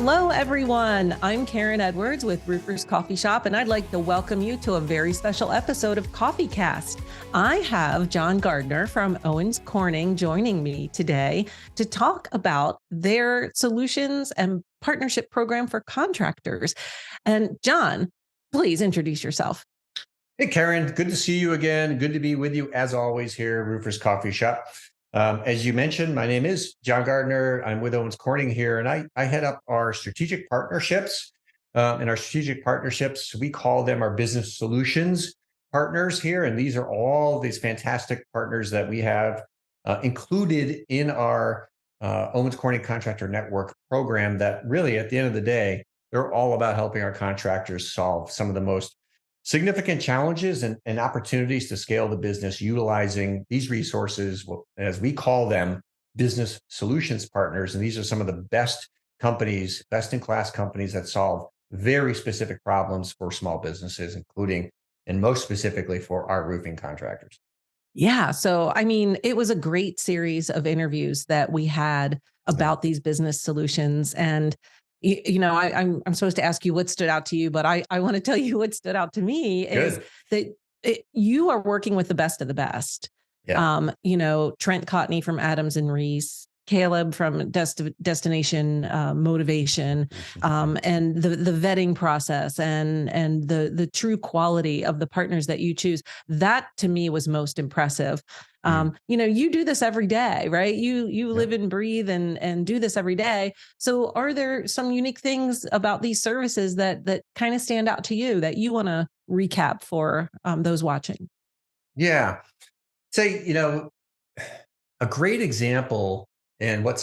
Hello, everyone. I'm Karen Edwards with Roofers Coffee Shop, and I'd like to welcome you to a very special episode of CoffeeCast. I have Jon Gardner from Owens Corning joining me today to talk about their solutions and partnership program for contractors. And Jon, please introduce yourself. Hey, Karen, good to see you again. Good to be with you as always here at Roofers Coffee Shop. As you mentioned, my name is Jon Gardner. I'm with Owens Corning here, and I head up our strategic partnerships. And our strategic partnerships, we call them our business solutions partners here. And these are all these fantastic partners that we have included in our Owens Corning Contractor Network program that really, at the end of the day, they're all about helping our contractors solve some of the most significant challenges and opportunities to scale the business utilizing these resources, as we call them, business solutions partners. And these are some of the best companies, best in class companies that solve very specific problems for small businesses, including and most specifically for our roofing contractors. Yeah. So, I mean, it was a great series of interviews that we had about these business solutions. And I'm supposed to ask you what stood out to you, but I want to tell you what stood out to me is Good. that you are working with the best of the best. Yeah. Trent Cotney from Adams and Reese, Caleb from Destination Motivation, and the vetting process and the true quality of the partners that you choose. That to me was most impressive. You do this every day, right? You live and breathe and do this every day. So are there some unique things about these services that kind of stand out to you that you want to recap for those watching? Yeah. Say, a great example and what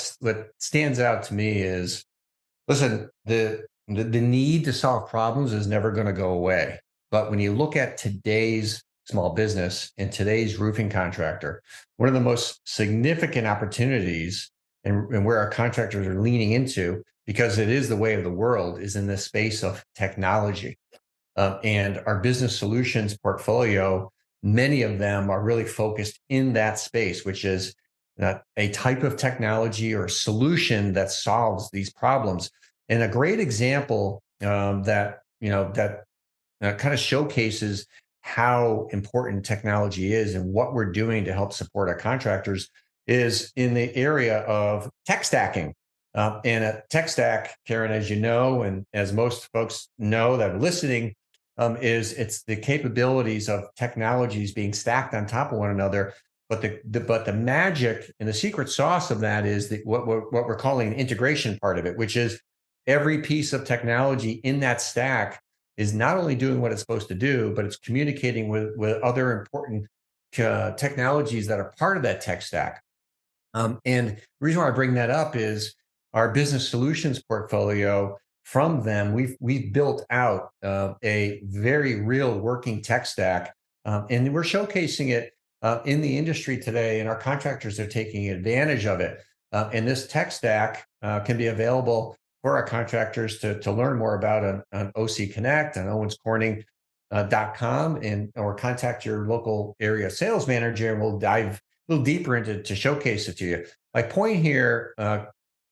stands out to me is, listen, the need to solve problems is never going to go away. But when you look at today's small business and today's roofing contractor, one of the most significant opportunities and where our contractors are leaning into, because it is the way of the world, is in this space of technology. And our business solutions portfolio, many of them are really focused in that space, which is a type of technology or solution that solves these problems. And a great example that kind of showcases how important technology is and what we're doing to help support our contractors is in the area of tech stacking. And a tech stack, Karen, as you know, and as most folks know that are listening, it's the capabilities of technologies being stacked on top of one another. But the magic and the secret sauce of that is what we're calling the integration part of it, which is every piece of technology in that stack is not only doing what it's supposed to do, but it's communicating with other important technologies that are part of that tech stack. And the reason why I bring that up is our business solutions portfolio. From them, we've built out a very real working tech stack, and we're showcasing it in the industry today, and our contractors are taking advantage of it. And this tech stack can be available for our contractors to learn more about on OC Connect, on owenscorning.com, or contact your local area sales manager, and we'll dive a little deeper into to showcase it to you. My point here,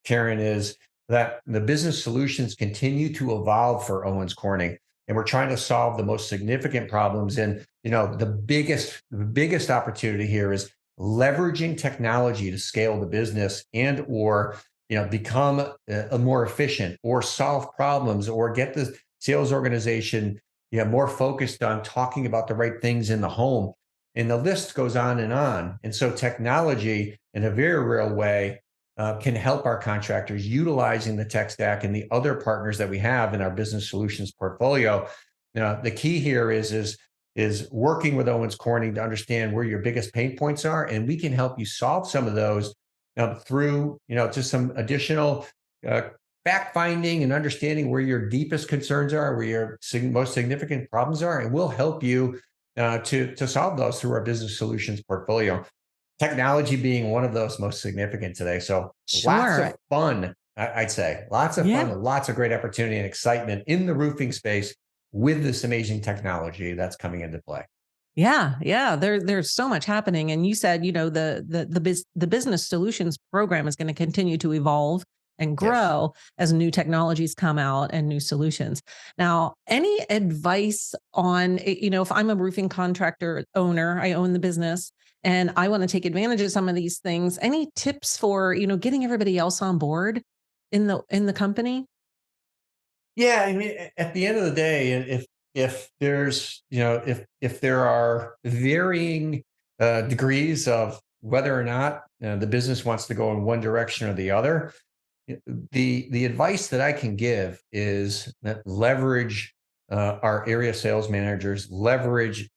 Karen, is that the business solutions continue to evolve for Owens Corning, and we're trying to solve the most significant problems. And the biggest opportunity here is leveraging technology to scale the business and or become a more efficient or solve problems or get the sales organization more focused on talking about the right things in the home. And the list goes on and on. And so technology, in a very real way, can help our contractors utilizing the tech stack and the other partners that we have in our business solutions portfolio. The key here is working with Owens Corning to understand where your biggest pain points are, and we can help you solve some of those through just some additional fact finding and understanding where your deepest concerns are, where your most significant problems are, and we'll help you to solve those through our business solutions portfolio. Technology being one of those most significant today. So lots of fun, I'd say, lots of fun, and lots of great opportunity and excitement in the roofing space with this amazing technology that's coming into play. Yeah. There's so much happening. And you said, the business solutions program is going to continue to evolve and Yes. grow as new technologies come out and new solutions. Now, any advice on, if I'm a roofing contractor owner, I own the business and I want to take advantage of some of these things, any tips for, getting everybody else on board in the company? Yeah, I mean, at the end of the day, if there's if there are varying degrees of whether or not the business wants to go in one direction or the other, the advice that I can give is that leverage our area sales managers, leverage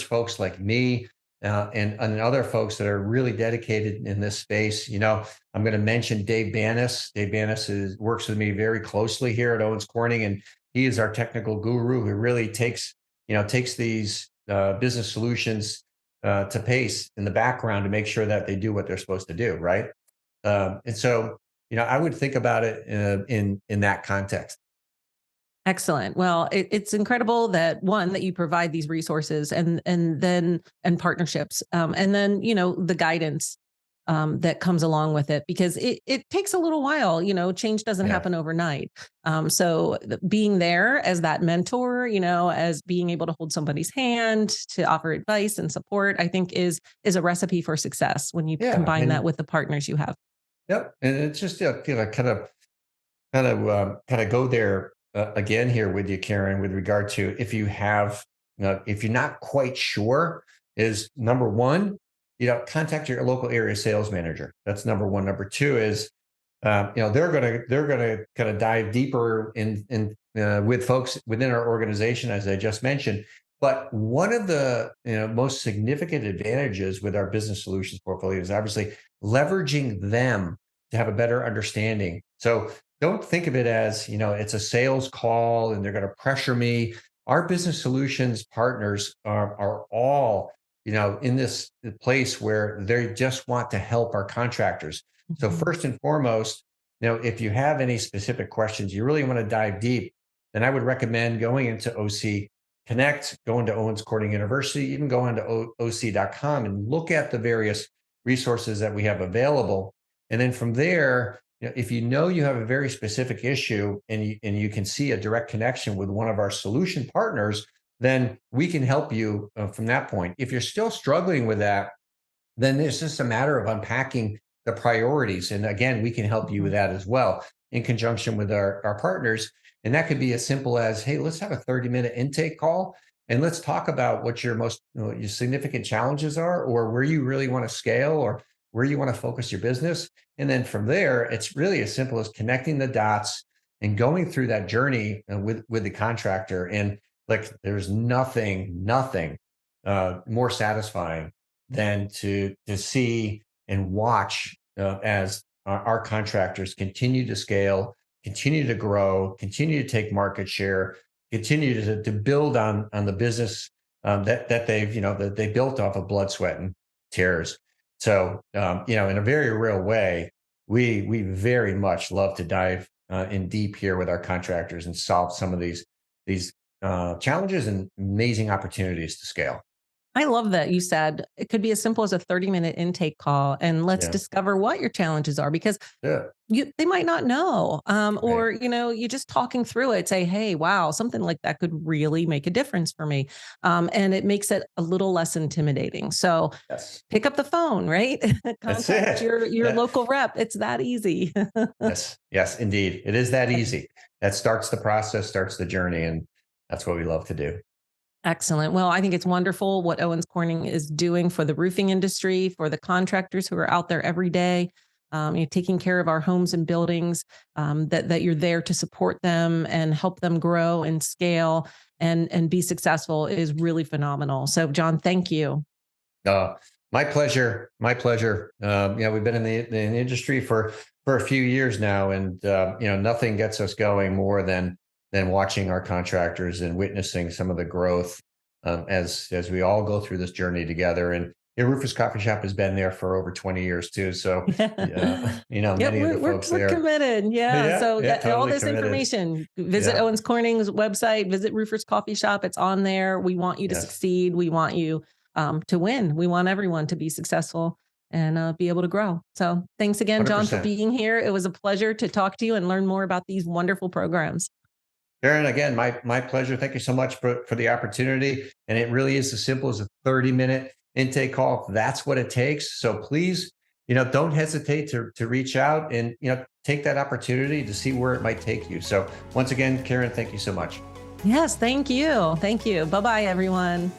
folks like me and other folks that are really dedicated in this space. I'm going to mention Dave Banis. Dave Banis works with me very closely here at Owens Corning, and he is our technical guru who really takes these business solutions to pace in the background to make sure that they do what they're supposed to do, right? And so I would think about it in that context. Excellent. Well, it's incredible that you provide these resources and partnerships, and then the guidance that comes along with it, because it takes a little while. Change doesn't Yeah, happen overnight. So being there as that mentor, as being able to hold somebody's hand to offer advice and support, I think is a recipe for success when you yeah, combine that and with the partners you have. yep, and it's just kind of go there again here with you, Karen, with regard to if you're not quite sure, is number one, contact your local area sales manager. That's number one. Number two is they're gonna kind of dive deeper in with folks within our organization, as I just mentioned. But one of the most significant advantages with our business solutions portfolio is obviously leveraging them to have a better understanding. So don't think of it as it's a sales call and they're going to pressure me. Our business solutions partners are all in this place where they just want to help our contractors. So Mhm. first and foremost, if you have any specific questions, you really want to dive deep, then I would recommend going into OC Connect, going to Owens Corning University, even go into OC.com and look at the various resources that we have available. And then from there, if you have a very specific issue and you can see a direct connection with one of our solution partners, then we can help you from that point. If you're still struggling with that, then it's just a matter of unpacking the priorities. And again, we can help you with Mhm. that as well in conjunction with our partners. And that could be as simple as, hey, let's have a 30-minute intake call and let's talk about what your most your significant challenges are, or where you really want to scale, or where you want to focus your business. And then from there, it's really as simple as connecting the dots and going through that journey with the contractor. And like, there's nothing more satisfying than to see and watch as our contractors continue to scale, continue to grow, continue to take market share, continue to build on the business that they built off of blood, sweat, and tears. So in a very real way, we very much love to dive in deep here with our contractors and solve some of these challenges and amazing opportunities to scale. I love that you said it could be as simple as a 30-minute intake call, and let's Yeah, discover what your challenges are, because yeah, they might not know. right. Or, you just talking through it, say, hey, wow, something like that could really make a difference for me. And it makes it a little less intimidating. So Yes. pick up the phone, right? That's Contact it. your Yeah. local rep. It's that easy. Yes. Yes, indeed. It is that easy. That starts the process, starts the journey, and that's what we love to do. Excellent. Well, I think it's wonderful what Owens Corning is doing for the roofing industry, for the contractors who are out there every day, you're taking care of our homes and buildings, that you're there to support them and help them grow and scale and be successful is really phenomenal. So, Jon, thank you. Uh, my pleasure. My pleasure. We've been in the industry for a few years now, and nothing gets us going more than watching our contractors and witnessing some of the growth as we all go through this journey together. And Rufus Coffee Shop has been there for over 20 years too. So, Yep, many of the folks we're there. committed. Yeah. Yeah, So yeah, that all totally this committed. information, visit Yeah, Owens Corning's website, visit Roofer's Coffee Shop. It's on there. We want you to yes, succeed. We want you to win. We want everyone to be successful. and be able to grow. So thanks again, Jon, for 100%. being here. It was a pleasure to talk to you and learn more about these wonderful programs. Aaron, again, my pleasure. Thank you so much for the opportunity. And it really is as simple as a 30-minute intake call. That's what it takes. So please, don't hesitate to reach out and, take that opportunity to see where it might take you. So once again, Karen, thank you so much. Yes, thank you. Thank you. Bye-bye, everyone.